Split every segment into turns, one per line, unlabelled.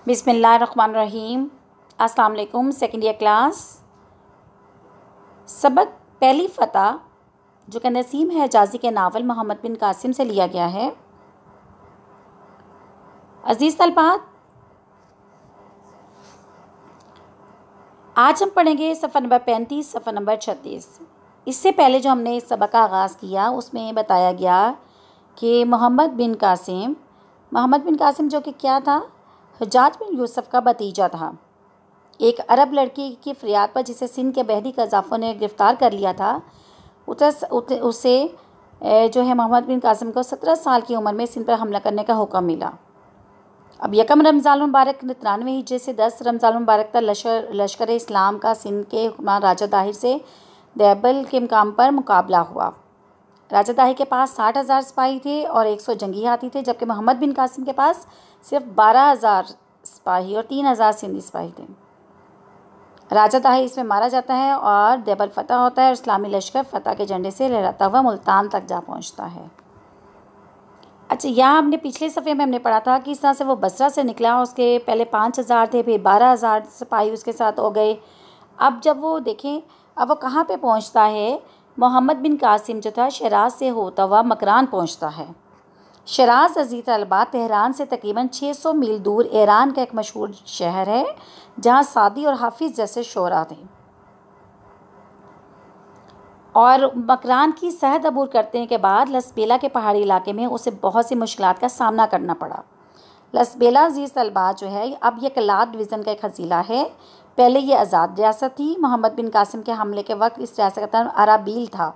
बिस्मिल्लाहिर्रहमानिर्रहीम। अस्सलाम वालेकुम। सेकेंड ईयर क्लास सबक पहली फ़तह जो कि नसीम हिजाज़ी के नावल मोहम्मद बिन कासिम से लिया गया है। अज़ीज़ तलबात, आज हम पढ़ेंगे सफ़ा नंबर 35, सफ़ा नंबर 36। इससे पहले जो हमने इस सबक का आगाज़ किया उसमें बताया गया कि मोहम्मद बिन कासिम जो कि क्या था, हज्जाज बिन यूसुफ का भतीजा था। एक अरब लड़की की फ़रियाद पर जिसे सिंध के बहरी कज़ाफ़ों ने गिरफ़्तार कर लिया था, उसे जो है मोहम्मद बिन कासिम को 17 साल की उम्र में सिंध पर हमला करने का हुक्म मिला। अब यकम रमज़ान मुबारक 93 हिजरी से 10 रमज़ान मुबारक तक लश्कर इस्लाम का सिंध के हुक्मरान राजा दाहिर से देबल के मुकाम पर मुकाबला हुआ। राजा दाहिर के पास 60,000 सिपाही थे और 100 जंगी हाथी थे, जबकि मोहम्मद बिन कासिम के पास सिर्फ 12,000 सिपाही और 3,000 सिंधी सिपाही थे। राजा दाहिर इसमें मारा जाता है और देबल फतह होता है और इस्लामी लश्कर फतह के झंडे से लहराता हुआ मुल्तान तक जा पहुंचता है। अच्छा, यहाँ हमने पिछले सफ़े में हमने पढ़ा था कि इस तरह से वो बसरा से निकला। उसके पहले 5,000 थे, फिर 12,000 सिपाही उसके साथ हो गए। अब जब वो देखें, अब वो कहाँ पे पहुँचता है, मोहम्मद बिन कासिम जो था शराज से होता हुआ मकरान पहुँचता है। शराज अज़ीज़ तलबा तेहरान से तकरीबन 600 मील दूर ईरान का एक मशहूर शहर है, जहाँ सादी और हाफिज़ जैसे शोरा थे। और मकरान की सहद अबूर करने के बाद लसबेला के पहाड़ी इलाके में उसे बहुत सी मुश्किलात का सामना करना पड़ा। लसबेला अज़ीज़ तलबा जो है, अब यह कलात डिवीज़न का एक ज़िला है। पहले ये आज़ाद रियासत थी। मोहम्मद बिन कासिम के हमले के वक्त इस रियासत का नाम अराबील था।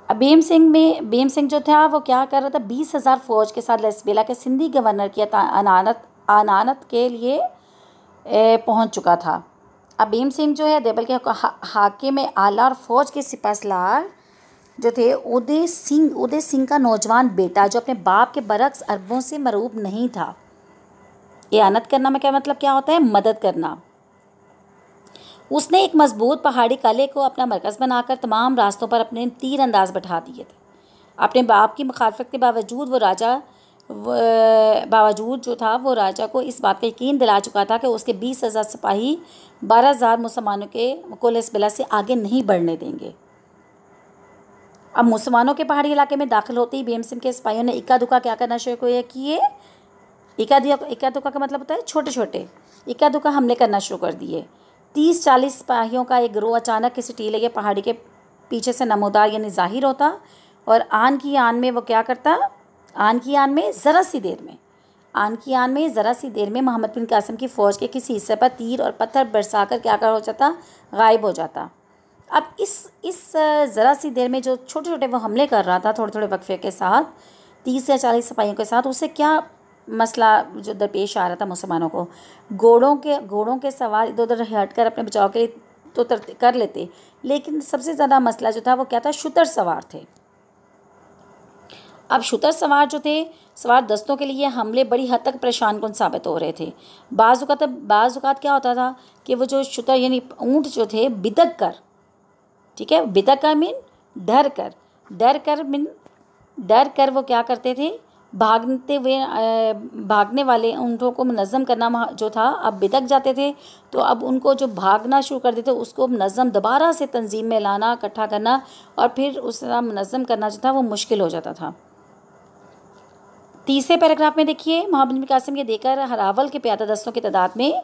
भीम सिंह जो था वो क्या कर रहा था, 20,000 फ़ौज के साथ लसबेला के सिंधी गवर्नर की अनानत के लिए पहुंच चुका था। अब भीम सिंह जो है देबल के हाकिम आला और फ़ौज के सिपहसालार जो थे उदय सिंह का नौजवान बेटा, जो अपने बाप के बरक्स अरबों से मरूब नहीं था। इयानत करना में क्या मतलब क्या होता है, मदद करना। उसने एक मजबूत पहाड़ी किले को अपना मरकज़ बनाकर तमाम रास्तों पर अपने तीर अंदाज बैठा दिए थे। अपने बाप की मुखालफत के बावजूद वो राजा को इस बात का यकीन दिला चुका था कि उसके 20,000 सिपाही 12,000 मुसलमानों को लसबेला से आगे नहीं बढ़ने देंगे। अब मुसलमानों के पहाड़ी इलाके में दाखिल होते ही भीम सिंह के सिपाहियों ने इक्का दुक्का क्या करना शुरू किए। इक्का दुक्का का मतलब होता है छोटे छोटे इक्का दुक्का हमले करना शुरू कर दिए। 30-40 सिपाहियों का एक गिरोह अचानक किसी टीले के पहाड़ी के पीछे से नमोदार यानी ज़ाहिर होता और आन की आन में वो क्या करता, आन की आन में ज़रा सी देर में मोहम्मद बिन कासिम की फ़ौज के किसी हिस्से पर तीर और पत्थर बरसा कर क्या कर हो जाता, गायब हो जाता। अब इस ज़रा सी देर में जो छोटे छोटे वो हमले कर रहा था थोड़े थोड़े वक्फे के साथ 30 या 40 सिपाहियों के साथ, उससे क्या मसला जो दरपेश आ रहा था मुसलमानों को, घोड़ों के सवार इधर उधर हट कर अपने बचाव के लिए तो कर लेते, लेकिन सबसे ज़्यादा मसला जो था वो क्या था, शुतर सवार थे। अब शुतर सवार जो थे, सवार दस्तों के लिए हमले बड़ी हद तक परेशान कुन साबित हो रहे थे। बाज़ औक़ात क्या होता था कि वो जो शुतर यानी ऊँट जो थे बिदक कर, ठीक है, बिदक कर मीन डर कर वो क्या करते थे, भागने वाले ऊँटों को मुनज़्ज़म करना जो था, अब बिदक जाते थे तो अब उनको जो भागना शुरू कर देते उसको मुनज़्ज़म दोबारा से तंजीम में लाना, इकट्ठा करना और फिर उसका मुनज़्ज़म करना जो था वो मुश्किल हो जाता था। तीसरे पैराग्राफ में देखिए, मोहम्मद बिन कासिम ये देकर हरावल के प्यादा दस्तों की तादाद में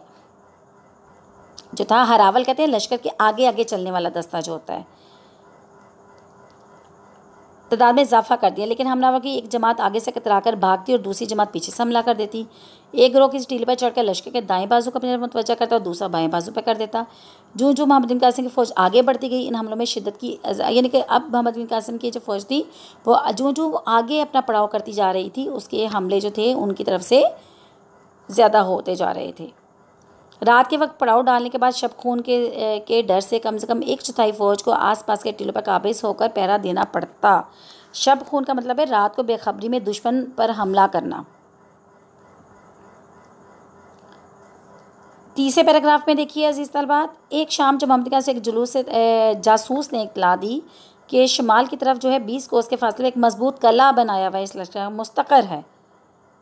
जो था, हरावल कहते हैं लश्कर के आगे आगे चलने वाला दस्ता जो होता है, तादाद में इजाफा कर दिया। लेकिन हमलावर की एक जमात आगे से कतरा कर भागती और दूसरी जमात पीछे से हमला कर देती। एक गिरोह किसी टीले पर चढ़कर लश्कर के दाएं बाजू का अपनी मुतवज्जा करता और दूसरा बाएं बाजू पर कर देता। जो मोहम्मद बिन कासिम की फ़ौज आगे बढ़ती गई, इन हमलों में शिद्दत की यानी कि अब मोहम्मद बिन कासिम की जो फ़ौज थी वो जो आगे अपना पड़ाव करती जा रही थी, उसके हमले जो थे उनकी तरफ से ज़्यादा होते जा रहे थे। रात के वक्त पड़ाव डालने के बाद शब खून के डर से कम 1/4 फ़ौज को आसपास के टीलों पर काबिज होकर पहरा देना पड़ता। शब खून का मतलब है रात को बेखबरी में दुश्मन पर हमला करना। तीसरे पैराग्राफ में देखिए अजीज़ तलबात, एक शाम जब मोहम्मद से एक जुलूस से जासूस ने इत्तला दी कि शुमाल की तरफ जो है 20 कोस के फासले एक मजबूत कला बनाया हुआ है, इस लश्कर मुस्तकर है।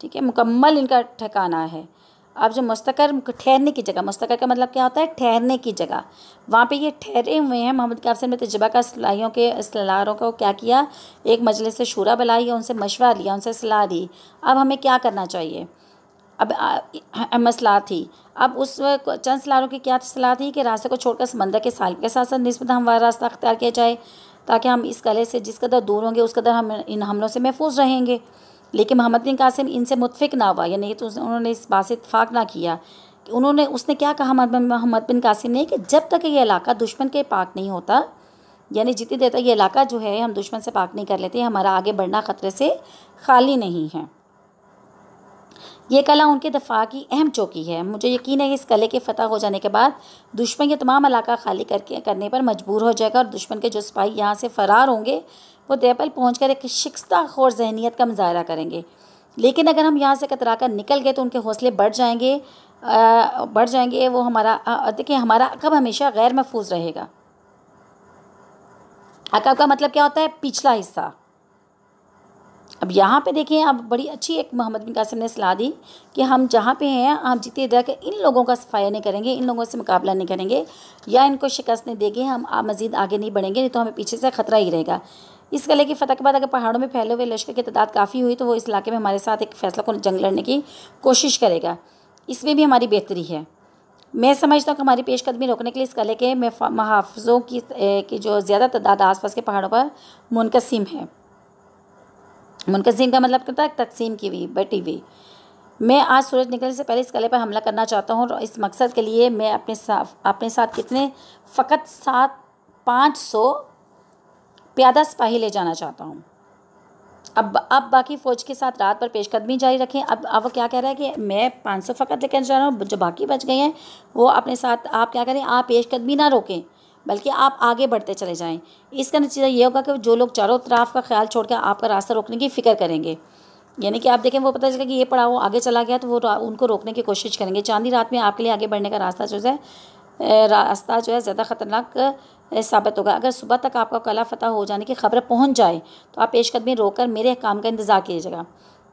ठीक है, मुकम्मल इनका ठिकाना है। अब जो मुस्तकर ठहरने की जगह, मुस्तकर का मतलब क्या होता है? ठहरने की जगह। वहाँ पे ये ठहरे हुए हैं। मोहम्मद कासिम ने तजुर्बा का सलाहियों के सलाहकारों को क्या किया, एक मजलिस से शूरा बुलाई, उनसे मशवरा लिया, उनसे सलाह दी। अब हमें क्या करना चाहिए? अब मसला थी। अब उस चंद सलाहकारों की क्या सलाह थी कि रास्ते को छोड़कर समंदर के साहिल के साथ साथ निस्बत हमवार रास्ता अख्तियार किया जाए, ताकि हम इस कले से जिस कदर दूर होंगे उस कदर हम इन हमलों से महफूज रहेंगे। लेकिन मोहम्मद बिन कासिम इनसे मुतफिक ना हुआ, यानी तो उन्होंने इस बात से इत्फाक ना किया। उसने क्या कहा मोहम्मद बिन कासिम ने कि जब तक ये इलाका दुश्मन के पाक नहीं होता, यानी जितनी देर तक ये इलाका जो है हम दुश्मन से पाक नहीं कर लेते, हमारा आगे बढ़ना ख़तरे से खाली नहीं है। ये कला उनके दफा की अहम चौकी है। मुझे यकीन है कि इस कले के फ़तह हो जाने के बाद दुश्मन ये तमाम इलाका खाली करने पर मजबूर हो जाएगा और दुश्मन के जो सिपाही यहाँ से फ़रार होंगे वो देवल पहुँचकर एक शिकस्ता खोर जहनीत का मुजाहरा करेंगे। लेकिन अगर हम यहाँ से कतरा कर निकल गए तो उनके हौसले बढ़ जाएंगे। वो देखिए हमारा अक़ब हमेशा गैर महफूज रहेगा। अक़ब का मतलब क्या होता है? पिछला हिस्सा। अब यहाँ पे देखें, अब बड़ी अच्छी एक मोहम्मद बिन कासिम ने सलाह दी कि हम जहाँ पे हैं हम जितनी देर के इन लोगों का सफाया नहीं करेंगे, इन लोगों से मुकाबला नहीं करेंगे या इनको शिकस्त नहीं देंगे, हम मज़ीद आगे नहीं बढ़ेंगे, नहीं तो हमें पीछे से ख़तरा ही रहेगा। इस किले की फ़तह के बाद अगर पहाड़ों में फैले हुए लश्कर की तादाद काफ़ी हुई तो वो इस इलाके में हमारे साथ एक फ़ैसला को जंग लड़ने की कोशिश करेगा। इसमें भी हमारी बेहतरी है। मैं समझता हूँ कि हमारी पेशकदमी रोकने के लिए इस किले के महाफ़ज़ों की जो ज़्यादा तादाद आस पास के पहाड़ों पर मुनक़सिम है। मुनक़सिम का मतलब करता है तकसीम की हुई, बटी हुई। मैं आज सूरज निकलने से पहले इस किले पर हमला करना चाहता हूँ और इस मकसद के लिए मैं अपने साथ कितने फ़कत 500 प्यादा सिपाही ले जाना चाहता हूँ। अब बाकी फ़ौज के साथ रात पर पेशकदमी जारी रखें। अब वो क्या कह रहा है कि मैं 500 फ़कत लेकर जा रहा हूँ, जो बाकी बच गए हैं वो अपने साथ आप क्या करें, आप पेशकदमी ना रोकें बल्कि आप आगे बढ़ते चले जाएं। इसका नतीजा ये होगा कि जो लोग चारों तरफ का ख्याल छोड़कर आपका रास्ता रोकने की फ़िक्र करेंगे, यानी कि आप देखें वो पता चलेगा कि ये पड़ा वो आगे चला गया तो वो उनको रोकने की कोशिश करेंगे। चांदी रात में आपके लिए आगे बढ़ने का रास्ता जो है ज़्यादा ख़तरनाक साबित होगा। अगर सुबह तक आपका कला फ़तह हो जाने की खबर पहुंच जाए तो आप पेशकदमी रोककर मेरे काम का इंतज़ार कीजिएगा,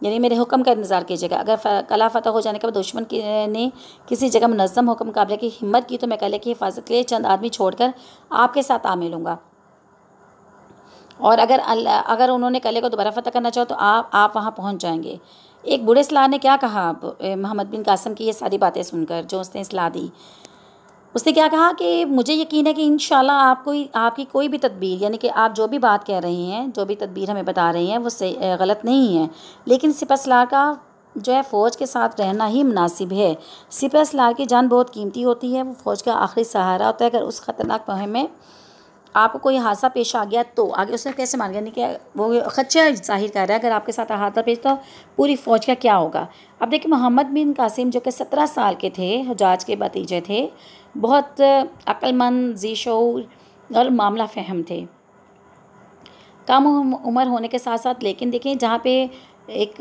यानी मेरे हुक्म का इंतज़ार कीजिएगा। अगर कला फ़तह हो जाने के बाद दुश्मन ने किसी जगह मुनज़्ज़म होकर मुकाबले की हिम्मत की तो मैं किले की हिफाजत के लिए चंद आदमी छोड़कर आपके साथ आ मिलूँगा। और अगर उन्होंने किले को दोबारा फ़तह करना चाहो तो आप वहाँ पहुँच जाएंगे। एक बूढ़े सलाह ने क्या कहा मोहम्मद बिन कासिम की ये सारी बातें सुनकर, जो उसने सलाह दी, उसने क्या कहा कि मुझे यकीन है कि इंशाल्लाह आपकी कोई भी तदबीर, यानी कि आप जो भी बात कह रहे हैं, जो भी तदबीर हमें बता रहे हैं वो सही गलत नहीं है, लेकिन सिपहसालार का जो है फ़ौज के साथ रहना ही मुनासिब है। सिपहसालार की जान बहुत कीमती होती है, वो फ़ौज का आखिरी सहारा होता है। अगर उस ख़तरनाक मुहिम में आपको कोई हादसा पेश आ गया तो आगे उसने कैसे मान गया, नहीं कि वो खदशा जाहिर कर रहा है अगर आपके साथ हादसा पेश तो पूरी फ़ौज का क्या होगा। अब देखिए मोहम्मद बिन कासिम जो कि 17 साल के थे, हजाज के भतीजे थे, बहुत अक्लमंद, ज़ी-शऊर और मामला फ़हम थे, कम उम्र होने के साथ साथ, लेकिन देखें जहाँ पे एक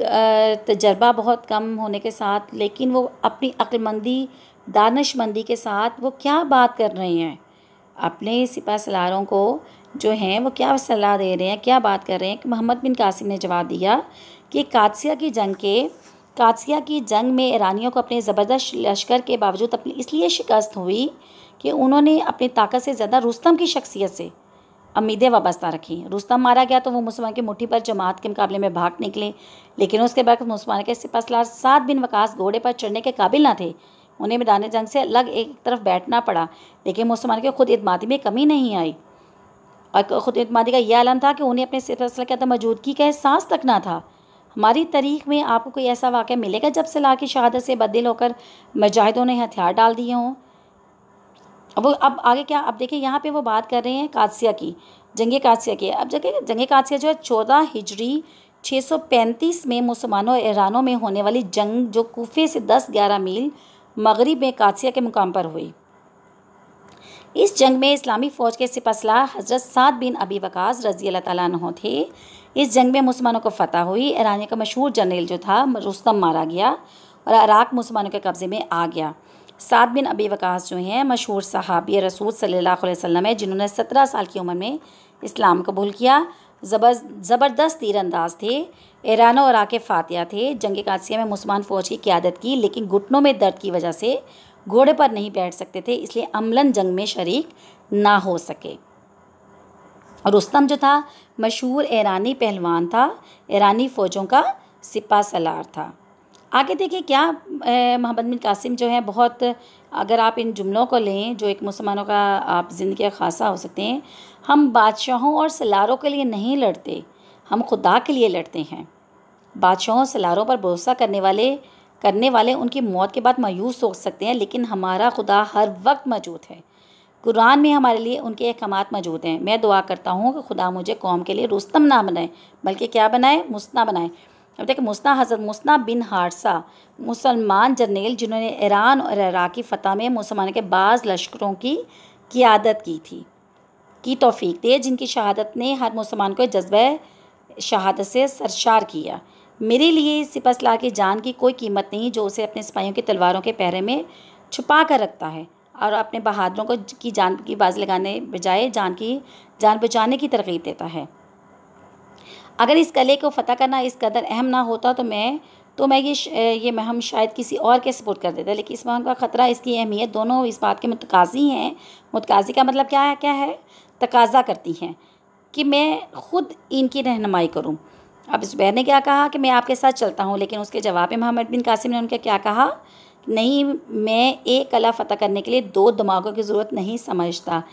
तजर्बा बहुत कम होने के साथ, लेकिन वो अपनी अक्लमंदी, दानिशमंदी के साथ वो क्या बात कर रहे हैं, अपने सिपहसालारों को जो हैं वो क्या सलाह दे रहे हैं, क्या बात कर रहे हैं। कि मोहम्मद बिन कासिम ने जवाब दिया कि कादसिया की जंग में ईरानियों को अपने ज़बरदस्त लश्कर के बावजूद अपनी इसलिए शिकस्त हुई कि उन्होंने अपनी ताकत से ज़्यादा रुस्तम की शख्सियत से उम्मीदें वाबस्ता रखी। रुस्तम मारा गया तो वो मुसलमान की मुट्ठी पर जमात के मुकाबले में भाग निकले, लेकिन उसके बाद मुसलमान के सिपहसालार साद बिन वकास घोड़े पर चढ़ने के काबिल ना थे। उन्हें मैदान जंग से अलग एक तरफ बैठना पड़ा, लेकिन मुसलमान के खुद एतमादी में कमी नहीं आई। और खुद एतमादी का यह आलम था कि उन्हें अपने सिपहसालार की मौजूदगी का एहसास तक ना था। हमारी तारीख़ में आपको कोई ऐसा वाक़या मिलेगा जब सलाह की शहादत से बददिल होकर मुजाहिदों ने हथियार डाल दिए हों। अब आगे क्या, अब देखिए यहाँ पे वो बात कर रहे हैं कादसिया की, जंग कादसिया की। अब जंग कादसिया जो है 14 हिजरी 635 में मुसलमानों और ईरानों में होने वाली जंग, जो कूफे से 10-11 मील मगरिब में कादसिया के मुकाम पर हुई। इस जंग में इस्लामी फ़ौज के सिपहसालार हज़रत साद बिन अबी वक़ास रज़ी अल्लाह तआला अन्हु थे। इस जंग में मुसलमानों को फ़तह हुई। ईरानी का मशहूर जनरल जो था रुस्तम मारा गया और इराक़ मुसलमानों के कब्ज़े में आ गया। साद बिन अबी वक़ास जो हैं मशहूर सहाबी रसूल सल्लल्लाहु अलैहि वसल्लम है, जिन्होंने 17 साल की उम्र में इस्लाम कबूल किया। ज़बरदस्त तीरंदाज थे। ईरान और इराक़ के फातिहा थे। जंग कादसिया में मुसलमान फ़ौज की क़यादत की, लेकिन घुटनों में दर्द की वजह से घोड़े पर नहीं बैठ सकते थे, इसलिए अमलन जंग में शरीक ना हो सके। रुस्तम जो था मशहूर ईरानी पहलवान था, ईरानी फ़ौजों का सिपा सलार था। आगे देखिए क्या मोहम्मद बिन कासिम जो है बहुत, अगर आप इन जुमलों को लें जो एक मुसलमानों का आप ज़िंदगी का खासा हो सकते हैं। हम बादशाहों और सलारों के लिए नहीं लड़ते, हम खुदा के लिए लड़ते हैं। बादशाहों और सलारों पर भरोसा करने वाले उनकी मौत के बाद मायूस हो सकते हैं, लेकिन हमारा खुदा हर वक्त मौजूद है। कुरान में हमारे लिए उनके अहकामात मौजूद हैं। मैं दुआ करता हूँ कि खुदा मुझे कौम के लिए रुस्तम ना बनाए, बल्कि क्या बनाए, मुस्ना बनाए। अब देखिए मुस्ना, हज़रत मुस्ना बिन हारसा मुसलमान जर्नल जिन्होंने ईरान और इराक़ की फ़तह में मुसलमानों के बाज़ लश्करों की क़यादत की तौफ़ीक दे, जिनकी शहादत ने हर मुसलमान को जज्बे शहादत से सरशार किया। मेरे लिए सिपह सलार की जान की कोई कीमत नहीं, जो उसे अपने सिपाहियों की तलवारों के पहरे में छुपा कर रखता है और अपने बहादुरों को की जान की बाजी लगाने बजाय जान बचाने की तरगीब देता है। अगर इस किले को फ़तह करना इस कदर अहम ना होता तो हम शायद किसी और के सपोर्ट कर देते, लेकिन इस बात का ख़तरा, इसकी अहमियत दोनों इस बात के मुतकाज़ी हैं। मुतकाज़ी का मतलब क्या है, तकाज़ा करती हैं कि मैं ख़ुद इनकी रहनुमाई करूं। अब ज़ुबैर ने क्या कहा कि मैं आपके साथ चलता हूं, लेकिन उसके जवाब में मोहम्मद बिन कासिम ने उनका क्या कहा, नहीं, मैं एक किला फ़तह करने के लिए 2 दिमागों की ज़रूरत नहीं समझता।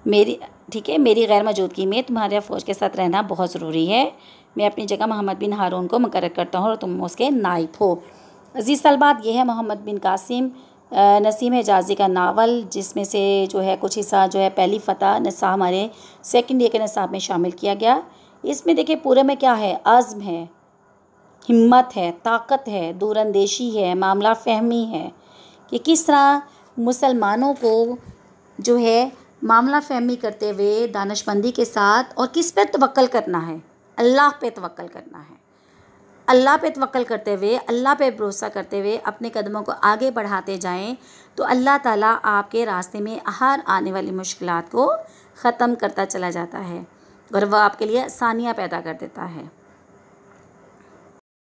मेरी गैर मौजूदगी में तुम्हारे फ़ौज के साथ रहना बहुत ज़रूरी है। मैं अपनी जगह मोहम्मद बिन हारून को मुकर्रर करता हूँ और तुम उसके नाइब हो। अज़ीज़ तलबात, ये है मोहम्मद बिन कासिम नसीम हिजाज़ी का नावल, जिसमें से जो है कुछ हिस्सा जो है पहली फ़तह निसाब हमारे सेकंड ईयर के निसाब में शामिल किया गया। इसमें देखिए पूरे में क्या है, अज़्म है, हिम्मत है, ताकत है, दूरअंदेशी है, मामला फ़हमी है कि किस तरह मुसलमानों को जो है मामला फ़हमी करते हुए दानिशमंदी के साथ, और किस पे तवक्कल करना है, अल्लाह पे तवक्कल करना है। अल्लाह पे तवक्कल करते हुए, अल्लाह पे भरोसा करते हुए अपने कदमों को आगे बढ़ाते जाएं, तो अल्लाह ताला आपके रास्ते में हर आने वाली मुश्किलात को ख़त्म करता चला जाता है और वह आपके लिए आसानियाँ पैदा कर देता है।